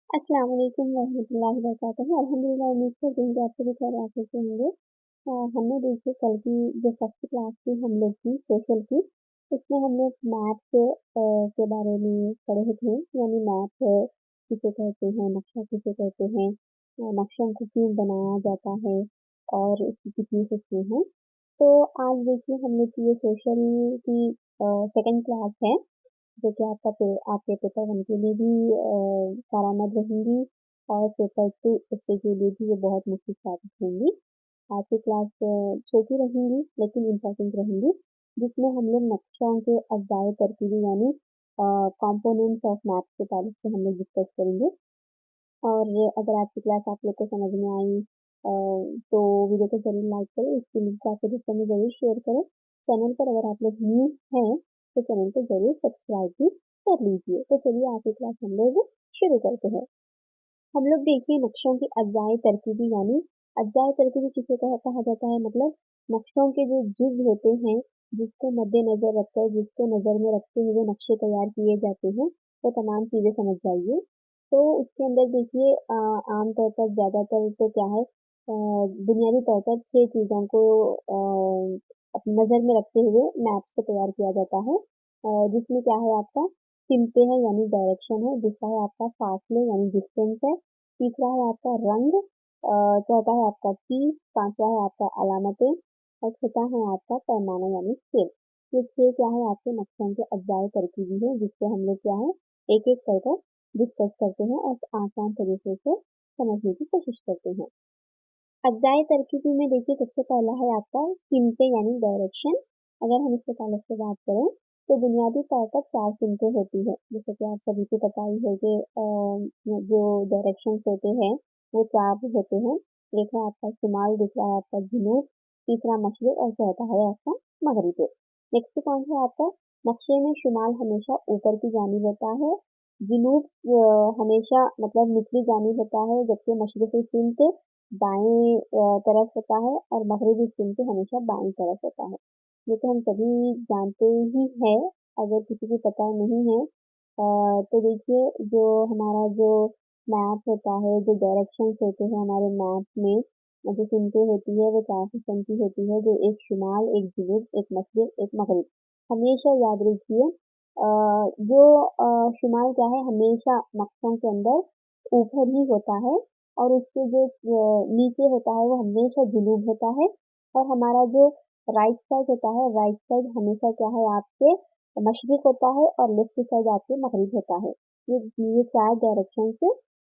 अस्सलाम वालेकुम रहमतुल्लाहि वबरकातुहू। अल्हम्दुलिल्लाह, उम्मीद करती हूँ कि आप सभी खैर आफियत से होंगे। हमने देखिए कल की जो फर्स्ट क्लास थी हम लोग की सोशल की, उसमें हम लोग मैथ के बारे में पढ़े थे। यानी मैथ किसे कहते हैं, नक्शा किसे कहते हैं, नक्शों को क्यों बनाया जाता है और इसकी कितनी किस्में हैं। तो आज देखिए हम लोग की ये सोशल की सेकंड क्लास है, जो कि आपके पेपर वन के लिए भी कारआमद रहेंगी और पेपर टू उससे के लिए भी ये बहुत मुफीद साबित होंगी। आज की क्लास छोटी रहेंगी लेकिन इम्पोर्टेंट रहेंगी, जिसमें हम लोग नक्शों के अज्जाए तरकीबी यानी कंपोनेंट्स ऑफ मैथ के ताल्लुक से हम लोग डिस्कस करेंगे। और अगर आज की क्लास आप लोग को समझ में आई तो वीडियो को जरूर लाइक करें, इसकी लिंक को आपके दोस्तों में जरूर शेयर करें। चैनल पर अगर आप लोग न्यू हैं तो चैनल को जरूर सब्सक्राइब भी कर लीजिए। तो चलिए आज की क्लास हम लोग शुरू करते हैं। हम लोग देखिए नक्शों की अज्जाए तरकीबी यानी अज्जाए तरकीबी किसे कहा जाता है, मतलब नक्शों के जो जुज होते हैं जिसको मद्देनजर रखकर, जिसको नजर में रखते हुए नक्शे तैयार किए जाते हैं, वो तमाम चीजें समझ जाइए। तो उसके अंदर देखिए आमतौर पर ज्यादातर तो क्या है, बुनियादी तौर पर 6 चीजों को अपनी नजर में रखते हुए मैप्स को तैयार किया जाता है। जिसमें क्या है आपका सिमटे है यानी डायरेक्शन है, दूसरा है आपका फासले यानी डिस्टेंस है, तीसरा है आपका रंग, चौथा है आपका की, पांचवा है आपका अलामतें और छठा है आपका पैमाना यानी स्केल। ये 6 क्या है आपके नक्शों के अज्जाए तरकीबी है, जिसको हम लोग क्या है एक एक कर डिस्कस करते हैं और आसान तरीके से समझने की कोशिश करते हैं। अज्जाए तरकीबी में देखिए सबसे पहला है आपका सिमटे यानी डायरेक्शन। अगर हम इसके ताल्लुक से बात करें तो बुनियादी तौर पर 4 सिमटे होती है, जैसे कि आप सभी को पता ही है कि जो डायरेक्शन होते हैं वो 4 होते हैं। एक है आपका शुमाल, दूसरा है आपका जुनूब, तीसरा मशरिक और चौथा है आपका मगरिब। नेक्स्ट पॉइंट है आपका नक्शे में शुमाल हमेशा ऊपर की जानिब होता है, जुनूब हमेशा मतलब निचली जानिब होता है, जबकि मशरिकी सिमत दाएं तरफ होता है और मगरिबी सिमत हमेशा बाईं तरफ होता है। ये तो हम सभी जानते ही हैं। अगर किसी को पता नहीं है तो देखिए जो हमारा जो मैप होता है, जो डायरेक्शंस होते हैं हमारे मैप में, जो सिमतें होती है वो 4 किस्म की होती है, जो एक शुमाल, एक जुनूब, एक मशरिक, एक मगरिब। हमेशा याद रखिए जो शुमाल क्या है हमेशा नक्शों के अंदर ऊपर ही होता है और उसके जो नीचे होता है वो हमेशा जुनूब होता है, और हमारा जो राइट साइड होता है, राइट साइड हमेशा क्या है आपके मशरिक होता है और लेफ्ट साइड आपके मगरिब होता है। ये 4 डायरेक्शन से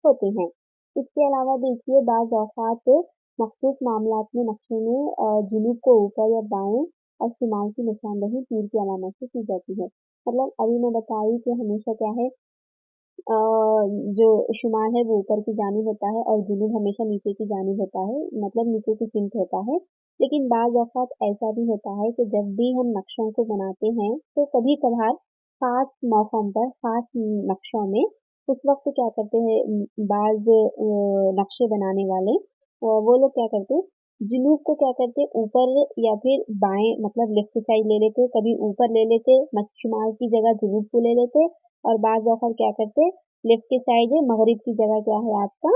होते हैं। इसके अलावा देखिए बाज़ औक़ात मख़सूस मामलात में नक्शे में जुनूब को ऊपर या बाएं और शुमाल की निशानदही तीर की अलामत से की जाती है। मतलब अभी मैं बताई कि हमेशा क्या है जो शुमाल है वो ऊपर की जानिब होता है और जुनूब हमेशा नीचे की जानिब होता है, मतलब नीचे की सिमत होता है। लेकिन बाज़ औक़ात ऐसा भी होता है कि जब भी हम नक्शों को बनाते हैं तो कभी-कभार ख़ास मौक़ों पर, ख़ास नक्शों में उस वक़्त क्या करते हैं बाज़ नक्शे बनाने वाले वो लोग क्या करते हैं, जुनूब को क्या करते हैं ऊपर या फिर बाएँ मतलब लेफ्ट साइड ले लेते, कभी ऊपर ले लेते, शुमाल की जगह जुनूब को ले लेते और बाज़ औक़ात क्या करते लेफ्ट साइड है मगरिब की जगह क्या है आपका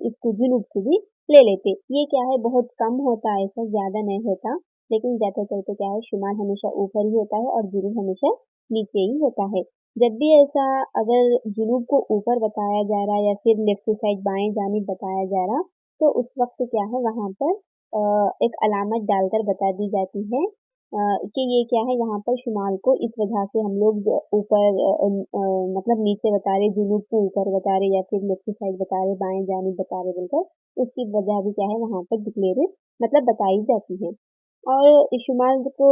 इसको जुनूब को भी ले लेते। ये क्या है बहुत कम होता है, ऐसा ज़्यादा नहीं होता, लेकिन ज़्यादातर तो क्या है शुमाल हमेशा ऊपर ही होता है और जुनूब हमेशा नीचे ही होता है। जब भी ऐसा अगर जुनूब को ऊपर बताया जा रहा है या फिर लेफ्ट साइड बाएं जानिब बताया जा रहा, तो उस वक्त क्या है वहाँ पर एक अलामत डालकर बता दी जाती है कि ये क्या है, यहाँ पर शुमाल को इस वजह से हम लोग ऊपर मतलब नीचे बता रहे, जुनूब को ऊपर बता रहे या फिर लेफ्ट साइड बता रहे, बाएं जानिब बता रहे बोलकर उसकी वजह भी क्या है वहाँ पर डिक्लेयर मतलब बताई जाती है। और शुमाल को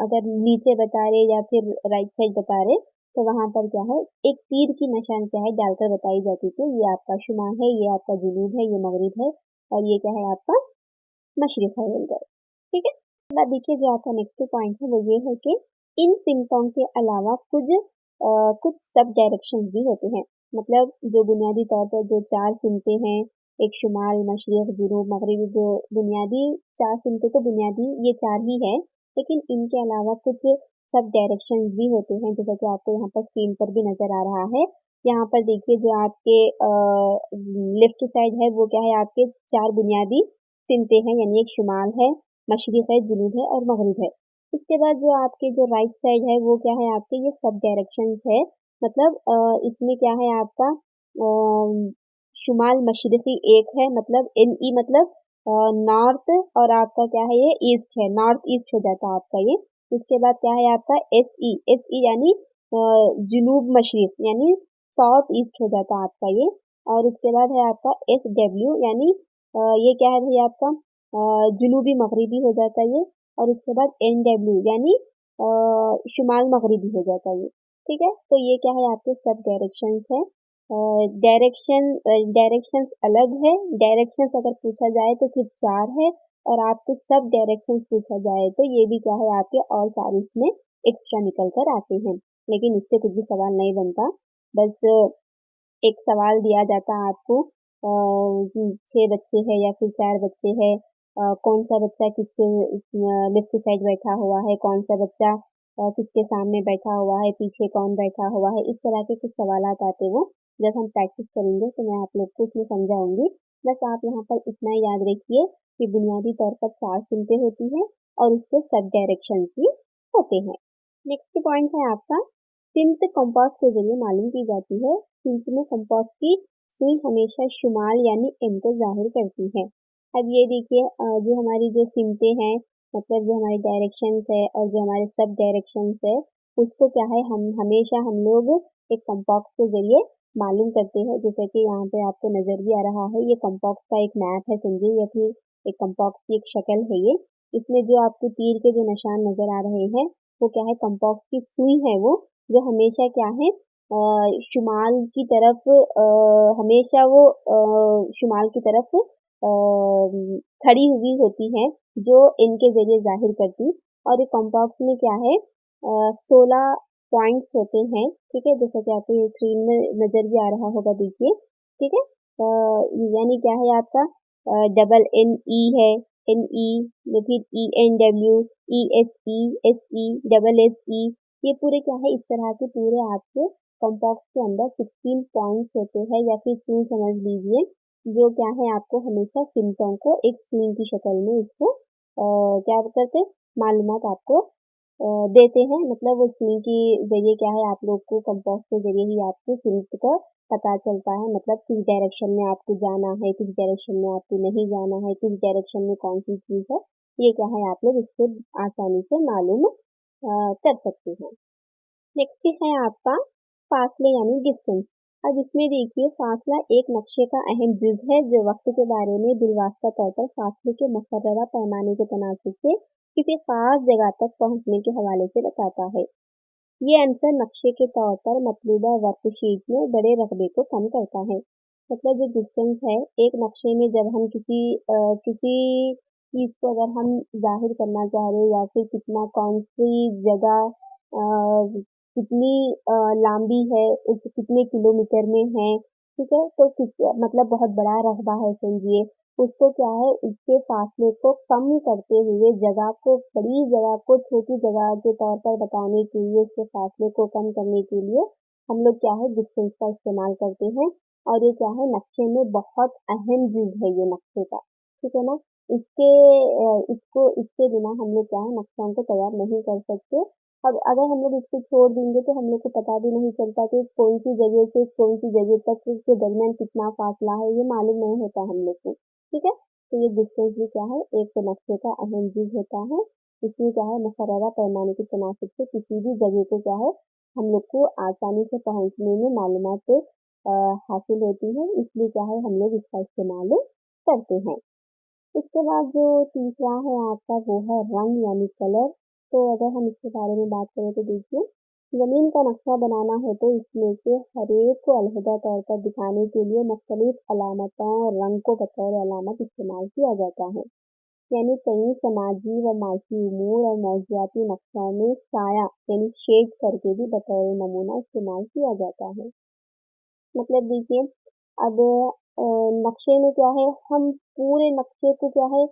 अगर नीचे बता रहे या फिर राइट साइड बता रहे तो वहाँ पर क्या है एक तीर की निशान क्या है डालकर बताई जाती थी, ये आपका शुमाल है, ये आपका जुनूब है, ये मगरिब है और ये क्या है आपका मशरिक है बोलकर। ठीक है। अब देखिए जो आपका नेक्स्ट पॉइंट है वो ये है कि इन सिम्टोम के अलावा कुछ सब डायरेक्शन भी होते हैं। मतलब जो बुनियादी तौर पर जो 4 सिमतें हैं, एक शुमाल, मशरिक, जुनूब, मगरिब, जो बुनियादी 4 सिमतें तो बुनियादी ये 4 ही है, लेकिन इनके अलावा कुछ सब डायरेक्शन भी होते हैं, जैसा कि आपको यहाँ पर स्क्रीन पर भी नजर आ रहा है। यहाँ पर देखिए जो आपके लेफ्ट साइड है वो क्या है, आपके 4 बुनियादी सिमतें हैं, यानी एक शुमाल है, मशरिक है, जुनूब है और मगरिब है। उसके बाद जो आपके जो राइट साइड है वो क्या है, आपके ये सब डायरेक्शंस है। मतलब इसमें क्या है आपका शुमाल मशरिकी एक है, मतलब एन ई मतलब नॉर्थ, और आपका क्या है ये ईस्ट है, नॉर्थ ईस्ट हो जाता है आपका ये। उसके बाद क्या है आपका एस ई यानी जुनूब मशरिक यानी साउथ ईस्ट हो जाता है आपका ये। और उसके बाद है आपका एस डब्ल्यू यानी ये क्या है भैया आपका जुनूबी मगरिबी हो जाता है ये। और उसके बाद एन डब्ल्यू यानी शुमाल मगरिबी हो जाता है ये। ठीक है, तो ये क्या है आपके सब डायरेक्शंस है। डायरेक्शंस अलग है, डायरेक्शंस अगर पूछा जाए तो सिर्फ 4 है, और आपको सब डायरेक्शंस पूछा जाए तो ये भी क्या है आपके और 4 इसमें एक्स्ट्रा निकल कर आते हैं। लेकिन इससे कुछ भी सवाल नहीं बनता, बस एक सवाल दिया जाता है आपको, 6 बच्चे हैं या फिर 4 बच्चे हैं, कौन सा बच्चा किसके लेफ्ट साइड बैठा हुआ है, कौन सा बच्चा किसके सामने बैठा हुआ है, पीछे कौन बैठा हुआ है, इस तरह के कुछ सवालात आते वो। जब हम प्रैक्टिस करेंगे तो मैं आप लोग को उसमें समझाऊंगी। बस आप यहाँ पर इतना याद रखिए कि बुनियादी तौर पर 4 सिमतें होती हैं और उसके सब डायरेक्शन भी होते हैं। नेक्स्ट पॉइंट है आपका सिमत कंपास के जरिए मालूम की जाती है। सिमत में कंपास की सुई हमेशा शुमाल यानी एम को जाहिर करती है। अब ये देखिए जो हमारी जो सिमतें हैं, मतलब जो हमारी डायरेक्शंस है और जो हमारे सब डायरेक्शंस है, उसको क्या है हम हमेशा हम लोग एक कंपास के जरिए मालूम करते हैं। जैसे कि यहाँ पे आपको नजर भी आ रहा है, ये कंपास का एक मैप है समझिए, या फिर एक कंपास की एक शक्ल है ये। इसमें जो आपको तीर के जो निशान नजर आ रहे हैं वो क्या है, कंपास की सुई है वो, जो हमेशा क्या है शुमाल की तरफ हमेशा वो शुमाल की तरफ खड़ी हुई होती है, जो इनके जरिए जाहिर करती। और ये कॉम्पास में क्या है 16 पॉइंट्स होते हैं। ठीक है, जैसा कि आपको ये स्क्रीन में नजर भी आ रहा होगा, देखिए। ठीक है, यानी क्या है आपका डबल एन ई है, एन ई, फिर E N W, E S E, double S E, ये पूरे क्या है इस तरह के पूरे आपके कॉम्पॉक्स के अंदर 16 पॉइंट्स होते हैं, या फिर सुई समझ लीजिए, जो क्या है आपको हमेशा सिम्टम को एक सुई की शक्ल में इसको क्या करते हैं, मालूमात आपको देते हैं। मतलब वो सुई की जरिए क्या है आप लोग को कंपास के जरिए ही आपको सिम्ट का पता चलता है, मतलब किस डायरेक्शन में आपको जाना है, किस डायरेक्शन में आपको नहीं जाना है, किस डायरेक्शन में कौन सी चीज है, ये क्या है आप लोग इससे आसानी से मालूम कर सकते हैं। नेक्स्ट है आपका फासले यानी डिस्टेंस। अब इसमें देखिए फासला एक नक्शे का अहम जुज है, जो वक्त के बारे में बिलवास्ता तौर पर फासले के मुकर्ररा पैमाने के तनासब से किसी खास जगह तक पहुंचने के हवाले से बताता है। ये अंतर नक्शे के तौर पर मतलूबा वर्कशीट में बड़े रकबे को कम करता है। मतलब जो डिस्टेंस है एक नक्शे में, जब हम किसी चीज को अगर हम जाहिर करना चाह रहे हैं, या फिर कितना कौन सी जगह कितनी लंबी है, उस कितने किलोमीटर में है, ठीक है, तो मतलब बहुत बड़ा रकबा है समझिए, उसको क्या है उसके फासले को कम करते हुए जगह को, बड़ी जगह को छोटी जगह के तौर पर बताने के लिए, उसके फासले को कम करने के लिए हम लोग क्या है डिस्टेंस का इस्तेमाल करते हैं। और ये क्या है नक्शे में बहुत अहम चीज है ये नक्शे का, ठीक है ना। इसके इसके बिना हम लोग क्या है नक्शों को तैयार नहीं कर सकते। अब अगर हम लोग इसको छोड़ देंगे तो हम लोग को पता भी नहीं चलता कि कौन सी जगह से कौन सी जगह तक के दरमियान कितना फासला है, ये मालूम नहीं होता हम लोग को। ठीक है, तो ये डिस्टेंस भी क्या है एक नक्शे का अहम चीज होता है। इसमें क्या है मुकर्ररा पैमाने के तनासब से किसी भी जगह को क्या है हम लोग को आसानी से पहुंचने में मालूमात हासिल होती है, इसलिए क्या है हम लोग इसका इस्तेमाल करते हैं। इसके बाद जो तीसरा है आपका वो है रंग यानी कलर। तो अगर हम इसके बारे में बात करें तो देखिए जमीन का नक्शा बनाना है तो इसमें से हर एक को अलहदा तौर पर दिखाने के लिए मुख्तलिफ अलामतों और रंग को बतौर अलामत इस्तेमाल किया जाता है। यानी कई समाजी व माशी उमूर और मौजूदाती नक्शों में साया यानी शेड करके भी बतौर नमूना इस्तेमाल किया जाता है। मतलब देखिए अब नक्शे में क्या है हम पूरे नक्शे को क्या है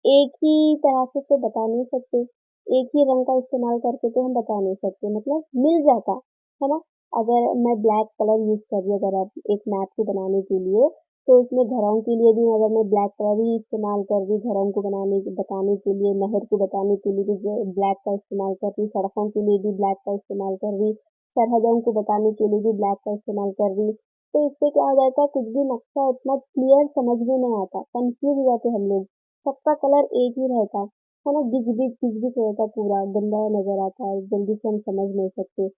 एक ही तरह से तो बता नहीं सकते, एक ही रंग का इस्तेमाल करके तो हम बता नहीं सकते, मतलब मिल जाता है ना। अगर मैं ब्लैक कलर यूज़ कर रही हूँ अगर आप एक मैप को बनाने के लिए, तो उसमें घरों के लिए भी अगर मैं ब्लैक कलर ही इस्तेमाल कर रही, घरों को बताने के लिए, नहर को बताने के लिए भी ब्लैक का इस्तेमाल कर रही, सड़कों के लिए भी ब्लैक का इस्तेमाल कर रही, सरहदों को बताने के लिए भी ब्लैक का इस्तेमाल कर रही, तो इससे क्या हो जाता है, कुछ भी नक्शा इतना क्लियर समझ में नहीं आता, कंफ्यूज हो जाते हम लोग। सबका कलर एक ही रहता है ना, गिज गिज हो जाता, पूरा गंदा नजर आता है, जल्दी से हम समझ नहीं सकते।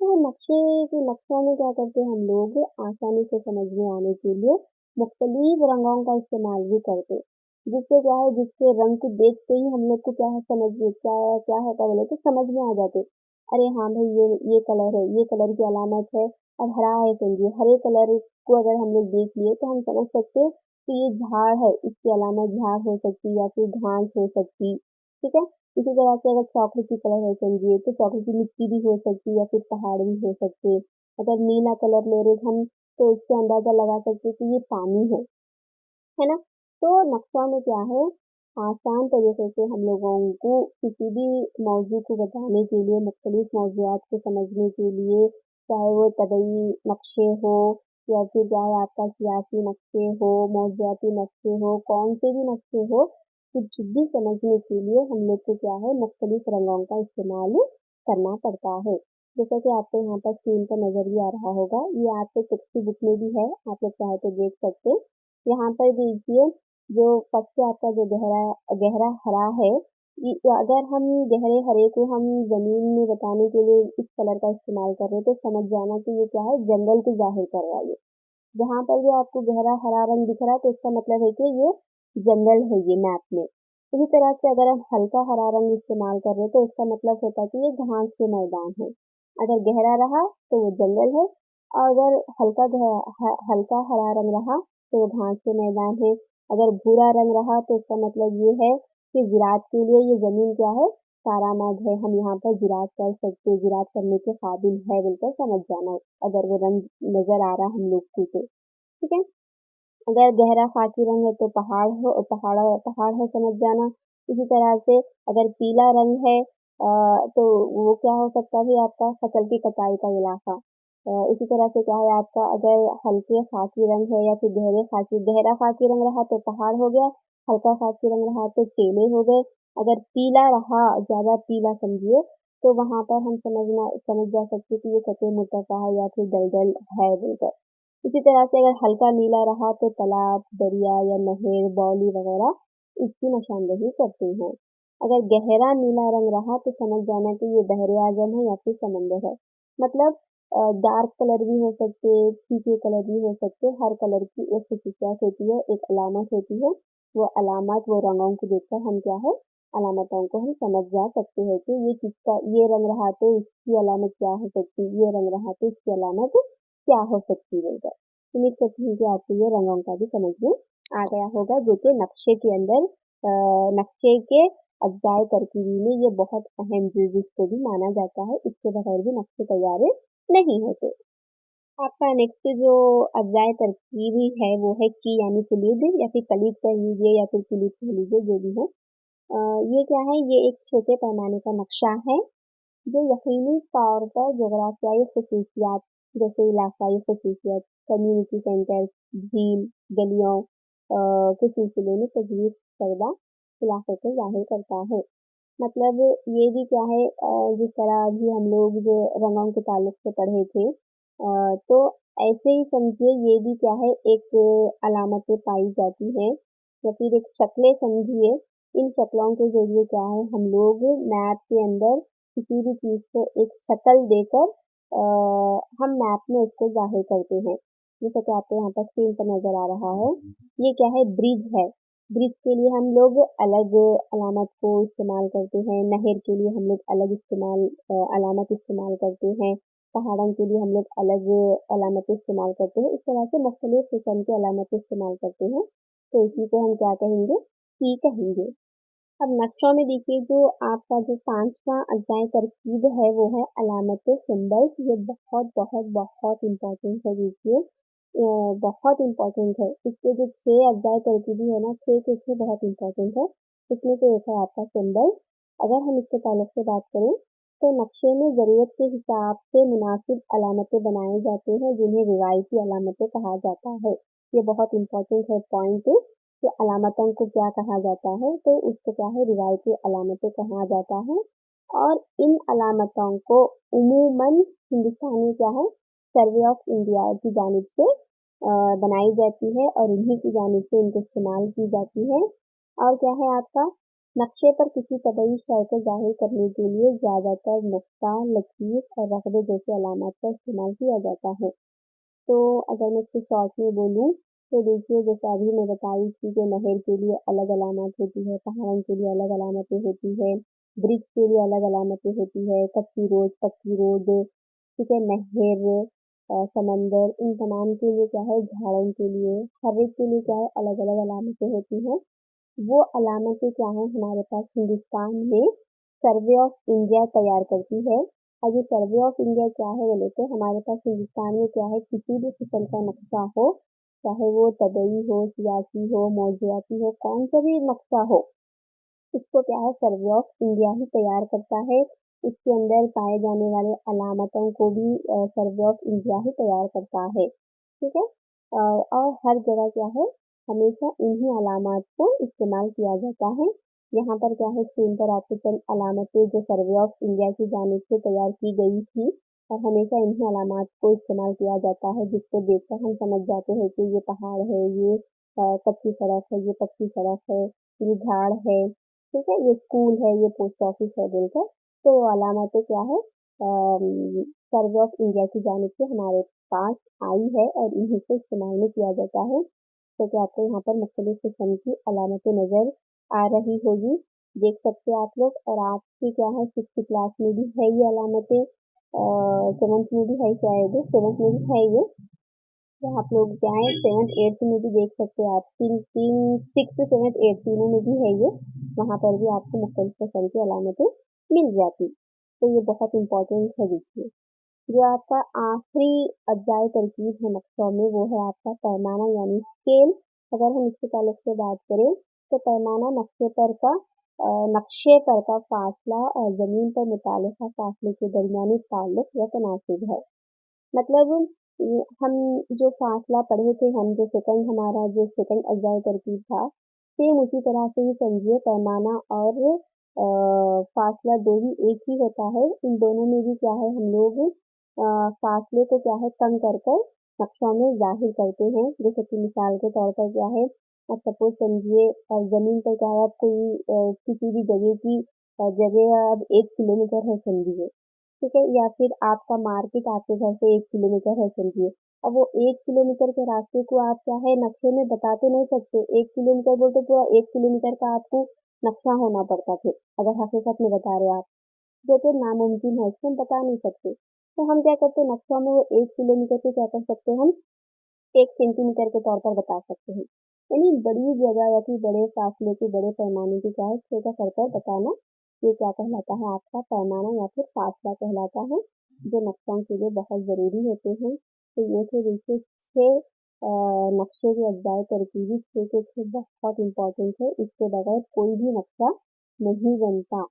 तो नक्शा में क्या करते हैं हम लोग, आसानी से समझ में आने के लिए मुख्तलिफ रंगों का इस्तेमाल भी करते, जिससे क्या है, जिसके रंग को देखते ही हम लोग को क्या है, समझ में क्या होता बोले तो समझ में आ जाते, अरे हाँ भाई ये कलर है, ये कलर की अलामत है। अब हरा है, समझिए हरे कलर को अगर हम लोग देख लिए तो हम समझ सकते हैं कि ये झाड़ है, इसकी अलामत झाड़ हो सकती या फिर घास हो सकती, ठीक है। इसी तरह से अगर चॉकलेटी कलर है समझिए, तो चॉकलेटी मिट्टी भी हो सकती या फिर पहाड़ भी हो सकते। अगर नीला कलर ले रहे हम, तो इससे अंदाजा लगा सकते कि ये पानी है ना। तो नक्शा में क्या है, आसान तरीके से हम लोगों को किसी भी मौजू को बताने के लिए, मुख्तलिफ मौजूआत को समझने के लिए, चाहे वो तबई नक्शे हो या फिर चाहे आपका सियासी नक्शे हो, मौजूआती नक्शे हो, कौन से भी नक्शे हो, कुछ भी समझने के लिए हम लोग को क्या है, मुख्तलिफ रंगों का इस्तेमाल करना पड़ता है। जैसा कि आपको यहाँ पर स्क्रीन पर नजर भी आ रहा होगा, ये आपके टेक्स्ट बुक में भी है, आप लोग चाहे तो देख सकते हैं। यहाँ पर देखिए, जो फर्स्ट आपका जो गहरा गहरा हरा है, अगर हम गहरे हरे को हम जमीन में बताने के लिए इस कलर का इस्तेमाल कर रहे हैं, तो समझ जाना कि ये क्या है, जंगल को जाहिर कर रहा है ये। जहाँ पर भी आपको गहरा हरा रंग दिख रहा है, तो इसका मतलब है कि ये जंगल है ये मैप में। इसी तरह से अगर हम हल्का हरा रंग इस्तेमाल कर रहे हैं, तो इसका मतलब होता है कि ये घास के मैदान है। अगर गहरा रहा तो वो जंगल है, और अगर हल्का हरा रंग रहा तो वो घास के मैदान है। अगर भूरा रंग रहा तो इसका मतलब ये है कि ज़राअत के लिए ये ज़मीन क्या है, कारामद है, हम यहाँ पर ज़राअत कर सकते हैं, ज़राअत करने के काबिल है बोलकर समझ जाना, अगर वो रंग नज़र आ रहा हम लोग को तो, ठीक है। अगर गहरा खाकी रंग है तो पहाड़ है समझ जाना। इसी तरह से अगर पीला रंग है तो वो क्या हो सकता है, आपका फसल की कटाई का इलाका। इसी तरह से क्या है आपका, अगर हल्के खाकी रंग है या फिर गहरा खाकी रंग रहा तो पहाड़ हो गया, हल्का खाकी रंग रहा तो केले हो गए। अगर पीला रहा, ज्यादा पीला समझिए, तो वहां पर हम समझ जा सकते कि ये सतह मुर्तफा है या फिर दलदल है बोलकर। इसी तरह से अगर हल्का नीला रहा तो तालाब, दरिया या नहर, बावली वगैरह इसकी निशानदेही करते हैं। अगर गहरा नीला रंग रहा तो समझ जाना कि ये बहरे आजम है या फिर समंदर है। मतलब डार्क कलर भी हो सकते, फीके कलर भी हो सकते, हर कलर की एक खसूसियत होती है, एक अलामत होती है। वो अलामत, वो रंगों को देखकर हम क्या है, अलामतों को हम समझ जा सकते हैं कि ये किसका, ये रंग रहा तो इसकी अलामत क्या हो सकती, ये रंग रहा तो इसकी अलामत क्या हो सकती है इधर। उम्मीद करती हूँ कि आपको ये रंगों का भी समझ में आ गया होगा, जो कि नक्शे के अंदर नक्शे के अज्जाए तरकीबी में ये बहुत अहम चीज जिसको भी माना जाता है, इसके बगैर भी नक्शे तैयार नहीं होते। आपका नेक्स्ट जो अज्जाए तरकीबी है वो है की यानी कुलीद, या फिर कलीद कह लीजिए या फिर कुलीद कह लीजिए, जो भी हो। ये क्या है, ये एक छोटे पैमाने का नक्शा है जो यकीनी तौर पर जोग्राफियाई खसूसियात, जैसे इलाकाई खसूसियात, कम्युनिटी सेंटर, झील, गलियों के सिलसिले में तजवीज़ करदा इलाकों को ज़ाहिर करता है। मतलब ये भी क्या है, जिस तरह अभी हम लोग जो रंगों के ताल्लुक से पढ़े थे, तो ऐसे ही समझिए ये भी क्या है, एक अलामतें पाई जाती हैं या फिर एक शक्लें समझिए। इन शक्लों के ज़रिए क्या है, हम लोग मैप के अंदर किसी भी चीज़ को एक शक्ल देकर हम मैप में उसको ज़ाहिर करते हैं। जैसा कि आपको यहाँ पर स्क्रीन पर नज़र आ रहा है, ये क्या है, ब्रिज है। ब्रिज के लिए हम लोग अलग अलामत को इस्तेमाल करते हैं, नहर के लिए हम लोग अलग अलामत इस्तेमाल करते हैं, पहाड़ों के लिए हम लोग अलग अलामत इस्तेमाल करते हैं। इस तरह से मुख्तलिफ किस्म की अलामत इस्तेमाल करते हैं, तो इसी को हम क्या कहेंगे, की कहेंगे। अब नक्शों में देखिए, जो आपका जो 5वां अध्याय तरकीब है वो है अलामत सिंबल्स। ये बहुत बहुत बहुत इम्पोर्टेंट है, देखिए बहुत इम्पोर्टेंट है। इसके जो 6 अध्याय तरकीबी है ना, 6 के 6 बहुत इम्पोर्टेंट है। इसमें से एक है आपका सिंबल। अगर हम इसके ताल्लुक से बात करें तो नक्शे में ज़रूरत के हिसाब से मुनासिब अलामतें बनाए जाते हैं, जिन्हें रिवायती अलामतें कहा जाता है। ये बहुत इम्पोर्टेंट है पॉइंट कि अलामतों को क्या कहा जाता है, तो उसको क्या है, रिवायती अलामतें कहा जाता है। और इन अलामतों को उमूमन हिंदुस्तान में क्या है, सर्वे ऑफ इंडिया की जानिब से बनाई जाती है और इन्हीं की जानिब से इनको इस्तेमाल की जाती है। और क्या है आपका, नक्शे पर किसी तबई शय को ज़ाहिर करने के लिए ज़्यादातर नुक्ता, लकीर और रकबे जैसे अलामत का इस्तेमाल किया जाता है। तो अगर मैं इसको शॉर्ट में बोलूँ तो देखिए, जैसे अभी मैं बताई थी कि नहर के लिए अलग अलामत होती है, पहाड़ों के लिए अलग अलामतें होती है, ब्रिज के लिए अलग अलामतें होती है, कच्ची रोड, पक्की रोड, ठीक है, नहर, समंदर, इन तमाम के लिए क्या है, झाड़ों के लिए, हर एक के लिए क्या है, अलग अलग अलामतें होती हैं। वो अलामतें क्या हैं, हमारे पास हिंदुस्तान में सर्वे ऑफ इंडिया तैयार करती है। और ये सर्वे ऑफ इंडिया क्या है बोले तो, हमारे पास हिंदुस्तान में क्या है, किसी भी किस्म का नक्शा हो, चाहे वो तबई हो, सियासी हो, मौजूदाती हो, कौन सा भी नक्शा हो, इसको क्या है, सर्वे ऑफ इंडिया ही तैयार करता है। इसके अंदर पाए जाने वाले अलामतों को भी सर्वे ऑफ इंडिया ही तैयार करता है, ठीक है। और हर जगह क्या है, हमेशा इन्हीं अलामत को इस्तेमाल किया जाता है। यहाँ पर क्या है, स्क्रीन पर आपको चंद अलामतें जो सर्वे ऑफ इंडिया की जानिब से तैयार की गई थी, और हमेशा इन्हीं अलामत को इस्तेमाल किया जाता है, जिसको देखकर हम समझ जाते हैं कि ये पहाड़ है, ये कच्ची सड़क है, ये पक्की सड़क है, ये झाड़ है, ठीक है, ये स्कूल है, ये पोस्ट ऑफिस है बोलकर। तो अलामतें क्या है, सर्वे ऑफ इंडिया की जानिब से हमारे पास आई है और इन्हीं को इस्तेमाल में किया जाता है। तो क्या आपको यहाँ पर मुख्तलिफ किस्म की अलामतें नज़र आ रही होगी, देख सकते हैं आप लोग। और आपकी क्या है, 6th क्लास में भी है ये अलामतें, 7th में भी है, शायद 7th में भी है ये। तो आप लोग क्या है, 7th 8th में भी देख सकते हैं आप, तीन तीन 6th 7th 8th तीनों में भी है ये। वहाँ पर भी आपको मुख्तलिफ किस्म की अलामतें मिल जाती। तो ये बहुत इम्पोर्टेंट है। देखिए, जो आपका आखिरी अध्याय तरकीब है नक्शों में, वो है आपका पैमाना यानी स्केल। अगर हम इसके ताल्लुक से बात करें तो पैमाना नक्शे पर का फासला और ज़मीन पर मुतालिका फासले के दरमियानी ताल्लुक या तनासिब है। मतलब हम जो फासला पढ़े थे, हम जो सेकंड, हमारा जो सेकंड अध्याय तरकीब था, सेम उसी तरह से ही समझिए, पैमाना और फासला दो ही एक ही होता है। इन दोनों में भी क्या है, हम लोग फासले को क्या है, कम कर कर नक्शों में ज़ाहिर करते हैं। जैसे कि मिसाल के तौर पर क्या है, अब सपोज समझिए ज़मीन पर क्या है, अब कोई किसी भी जगह की जगह अब 1 किलोमीटर है समझिए, ठीक है, या फिर आपका मार्केट आपके घर से 1 किलोमीटर है समझिए। अब वो 1 किलोमीटर के रास्ते को आप क्या है, नक्शे में बता तो नहीं सकते, 1 किलोमीटर बोलते तो 1 किलोमीटर का आपको नक्शा होना पड़ता फिर, अगर हकीकत में बता रहे आप, जो तो नामुमकिन है, इसको हम बता नहीं सकते। तो हम क्या करते हैं, नक्शा में वो 1 किलोमीटर को क्या कर सकते हैं, हम 1 सेंटीमीटर के तौर पर बता सकते हैं। यानी बड़ी जगह या फिर बड़े फासले के, बड़े पैमाने की क्या है, छोटा करके बताना, ये क्या कहलाता है, आपका पैमाना या फिर फासला कहलाता है, जो नक्शों के लिए बहुत ज़रूरी होते हैं। तो ये थे देखिए 6 नक्शे के अध्याय तरकीबी, 6 के 6 बहुत इंपॉर्टेंट है, इसके बगैर कोई भी नक्शा नहीं बनता,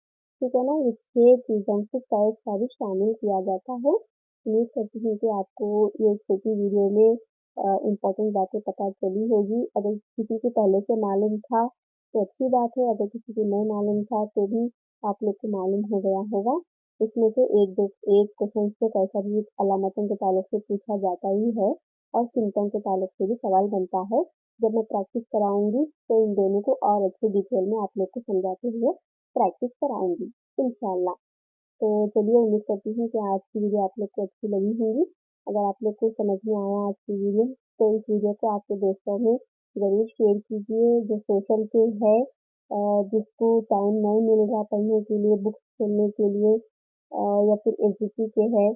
ठीक है ना। ये 6 चीज़ों को तय का भी शामिल किया जाता है। उम्मीद करती हूँ कि आपको ये छोटी वीडियो में इम्पोर्टेंट बातें पता चली होगी। अगर किसी को पहले से मालूम था तो अच्छी बात है, अगर किसी को नहीं मालूम था तो भी आप लोग को मालूम हो गया होगा। इसमें से एक क्वेश्चन से कैसा भी अलामतों के ताल्लुक से पूछा जाता ही है, और सिम्टम के ताल्लुक से भी सवाल बनता है। जब मैं प्रैक्टिस कराऊंगी तो इन दोनों को और अच्छे डिटेल में आप लोग को समझाते हुए प्रैक्टिस कराऊंगी इंशाल्लाह। तो चलिए, उम्मीद करती हूँ कि आज की वीडियो आप लोग को अच्छी लगी होगी। अगर आप लोग को समझ में आया आज की वीडियो, तो इस वीडियो को आपके दोस्तों में ज़रूर शेयर कीजिए, जो सोशल पे है, जिसको टाइम नहीं मिल रहा पढ़ने के लिए, बुक्स खोलने के लिए, या फिर एसजीटी के है,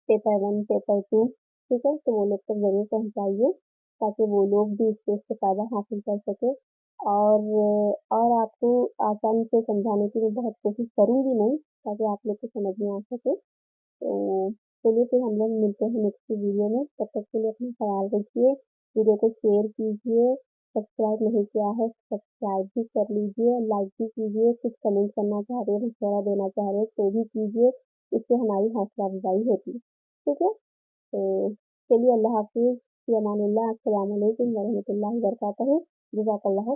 पेपर 1 पेपर 2, ठीक है, तो वो लोग तक ज़रूर पहुँचाइए, ताकि वो लोग भी इससे इस्तेफ़ादा हासिल कर सकें। और आपको आसानी से समझाने की मैं बहुत कोशिश करूँगी मैं, ताकि आप लोग को समझ में आ सके। तो चलिए, फिर हम लोग मिलते हैं नेक्स्ट वीडियो में। तब तक के लिए अपना ख्याल रखिए, वीडियो को शेयर कीजिए, सब्सक्राइब नहीं किया है सब्सक्राइब भी कर लीजिए, लाइक भी कीजिए, कुछ कमेंट करना चाह रहे हैं, मशवरा देना चाह रहे हैं तो भी कीजिए, इससे हमारी हौसला अफजाई होती है। ठीक है, तो चलिए अल्लाह हाफिज़, फ़ी अमानिल्लाह, अस्सलामु अलैकुम वरहमतुल्लाहि वबरकातुहू, जज़ाकल्लाह।